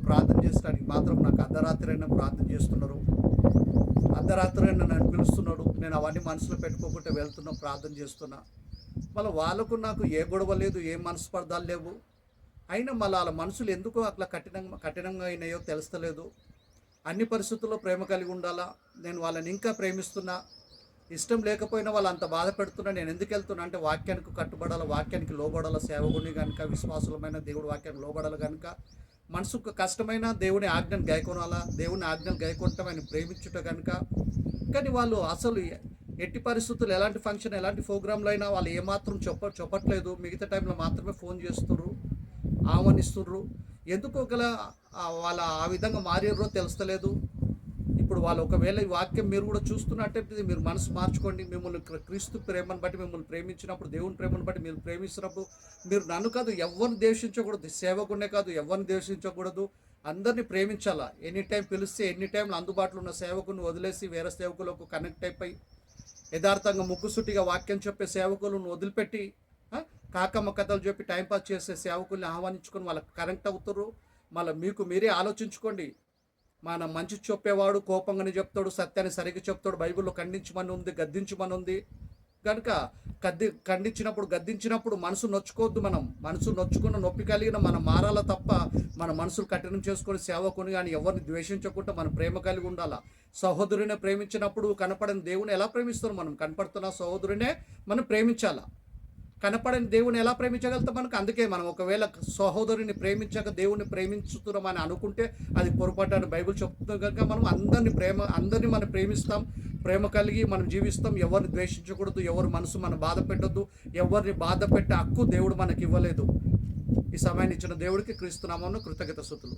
ప్రార్థన చేసడానికి మాత్రం నాకు అర్ధరాత్రి అయినా ప్రార్థన చేస్తున్నారు. అర్ధరాత్రి అయినా నన్ను పిలుస్తున్నాడు. నేను అవన్నీ మనసులో పెట్టుకోకుండా వెళ్తున్నా, ప్రార్థన చేస్తున్నా. మళ్ళీ వాళ్ళకు నాకు ఏ గొడవ లేదు, ఏ మనస్పర్ధాలు లేవు. అయినా మళ్ళీ వాళ్ళ మనసులు ఎందుకో అట్లా కఠినంగా అయినాయో తెలుస్తలేదు. అన్ని పరిస్థితుల్లో ప్రేమ కలిగి ఉండాలా. నేను వాళ్ళని ఇంకా ప్రేమిస్తున్నా. ఇష్టం లేకపోయినా వాళ్ళు అంత బాధ పెడుతున్నా. నేను ఎందుకు వెళ్తున్నా అంటే వాక్యానికి కట్టుబడాలి, వాక్యానికి లోబడాలి. సేవకుని కనుక, విశ్వాసులమైన దేవుడి వాక్యానికి లోబడాలి కనుక మనసుకు కష్టమైన దేవుని ఆజ్ఞను గైకొనాలా. దేవుని ఆజ్ఞలు గైకొనటం ఆయన ప్రేమించుట కనుక. కానీ వాళ్ళు అసలు ఎట్టి పరిస్థితులు ఎలాంటి ఫంక్షన్, ఎలాంటి ప్రోగ్రాంలు అయినా వాళ్ళు ఏమాత్రం చెప్పట్లేదు. మిగతా టైంలో మాత్రమే ఫోన్ చేస్తుర్రు, ఆహ్వానిస్తుర్రు. ఎందుకో గల వాళ్ళ ఆ విధంగా మారిర్రో తెలుస్తలేదు. ఇప్పుడు వాళ్ళు ఒకవేళ ఈ వాక్యం మీరు కూడా చూస్తున్నట్టయితే మీరు మనసు మార్చుకోండి. మిమ్మల్ని క్రీస్తు ప్రేమను బట్టి మిమ్మల్ని ప్రేమించినప్పుడు, దేవుని ప్రేమను బట్టి మీరు ప్రేమిస్తున్నప్పుడు మీరు నన్ను కాదు ఎవరిని ద్వేషించకూడదు. సేవకునే కాదు ఎవరిని ద్వేషించకూడదు. అందరినీ ప్రేమించాలా. ఎనీ టైం పిలిస్తే ఎన్ని టైంలో అందుబాటులో ఉన్న సేవకుని వదిలేసి వేరే సేవకులకు కనెక్ట్ అయిపోయి యథార్థంగా ముక్కుసూటిగా వాక్యం చెప్పే సేవకులను వదిలిపెట్టి కాకమ్మ కథలు చెప్పి టైంపాస్ చేసే సేవకుల్ని ఆహ్వానించుకొని వాళ్ళకి కనెక్ట్ అవుతారు. మళ్ళీ మీకు మీరే ఆలోచించుకోండి. మన మంచి చెప్పేవాడు కోపంగానే చెప్తాడు, సత్యాన్ని సరిగ్గా చెప్తాడు. బైబిల్లో ఖండించమని ఉంది, గద్దించమని ఉంది కనుక ఖండించినప్పుడు, గద్దించినప్పుడు మనసు నొచ్చుకోవద్దు. మనసు నొచ్చుకున్న, నొప్పి కలిగిన మనం మారాల తప్ప మన మనసులు కఠినం చేసుకొని సేవకుని కానీ ఎవరిని ద్వేషించకుండా మనం ప్రేమ కలిగి ఉండాలా. సహోదరునే ప్రేమించినప్పుడు కనపడని దేవుని ఎలా ప్రేమిస్తాం? మనం కనపడుతున్న సహోదరునే మనం ప్రేమించాలా. కనపడని దేవుని ఎలా ప్రేమించగలుగుతాం? మనకు అందుకే మనం ఒకవేళ సహోదరుని ప్రేమించక దేవుని ప్రేమించుతున్నామని అనుకుంటే అది పొరపాటు అని బైబిల్ చెప్తుంది కనుక మనం అందరినీ మనం ప్రేమిస్తాం, ప్రేమ కలిగి మనం జీవిస్తాం. ఎవరిని ద్వేషించకూడదు, ఎవరి మనసు మనం బాధ పెట్టద్దు. ఎవరిని బాధ పెట్టే హక్కు దేవుడు మనకి ఇవ్వలేదు. ఈ సమయాన్ని ఇచ్చిన దేవుడికి క్రీస్తు నామమున కృతజ్ఞతాస్తుతులు.